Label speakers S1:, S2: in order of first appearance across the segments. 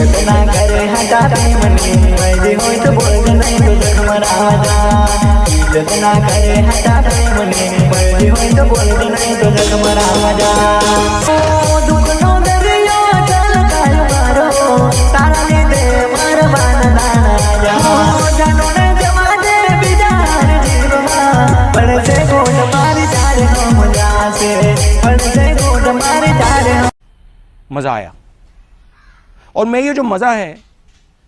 S1: इतना करे हटा प्रेमने वैदे होय तो बोल नहीं तो जग मरावा इतना करे हटा प्रेमने वैदे होय तो बोल नहीं तो जग मरावा ओ दुख नो दरियो चल कायो मारो तारा ने दे मार बान दाना जा जानो ने जमा दे बिजार जीवमा पड़ से गोट मारी तारे हो मजा से पड़ से गोट मारी तारे
S2: मजा आया और मैं ये जो मजा है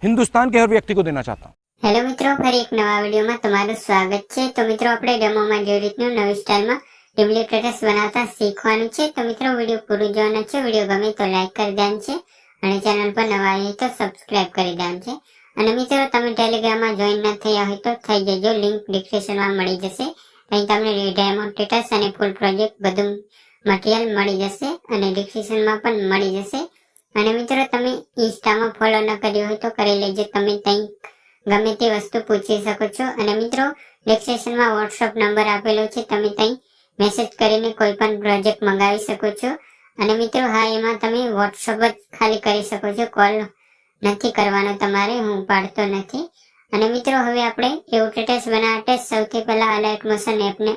S2: हिंदुस्तान के हर व्यक्ति को देना चाहता हूँ।
S3: हेलो मित्रों, फरी एक नवा वीडियो में તમારું સ્વાગત છે। તો મિત્રો આપણે ડેમોમાં જે રીતનું નવી સ્ટાઇલમાં ડુપ્લિકેટસ બનાવતા શીખવાનું છે। તો મિત્રો વિડિયો પૂરું જોવાનો છે। વિડિયો ગમે તો લાઈક કરી દેવાનું છે અને ચેનલ પર નવા આવ્યા તો સબસ્ક્રાઇબ કરી દેવાનું છે। અને મિત્રો તમે ટેલિગ્રામમાં જોઈન ન થયા હોય તો થઈ જજો, લિંક ડિસ્ક્રિપ્શનમાં મળી જશે। અહીં તમને ડેમો સ્ટેટસ અને ફૂલ પ્રોજેક્ટ બધું મટીરીયલ મળી જશે અને ડિસ્ક્રિપ્શનમાં પણ મળી જશે। અને મિત્રો તમે ઇન્સ્ટામાં ફોલો ન કર્યો હોય તો કરી લેજો, તમે ત્યાં ગમે તે વસ્તુ પૂછી શકો છો। અને મિત્રો ડિસ્ક્રિપ્શનમાં વોટ્સઅપ નંબર આપેલો છે, તમે ત્યાં મેસેજ કરીને કોઈ પણ પ્રોજેક્ટ મંગાવી શકો છો। અને મિત્રો હા, એમાં તમે વોટ્સઅપ જ ખાલી કરી શકો છો, કોલ નથી કરવાનો તમારે, હું પાડતો નથી। અને મિત્રો હવે આપણે એવું સ્ટેટસ બનાવવા માટે સૌથી પહેલા અલાઇટ મોશન એપને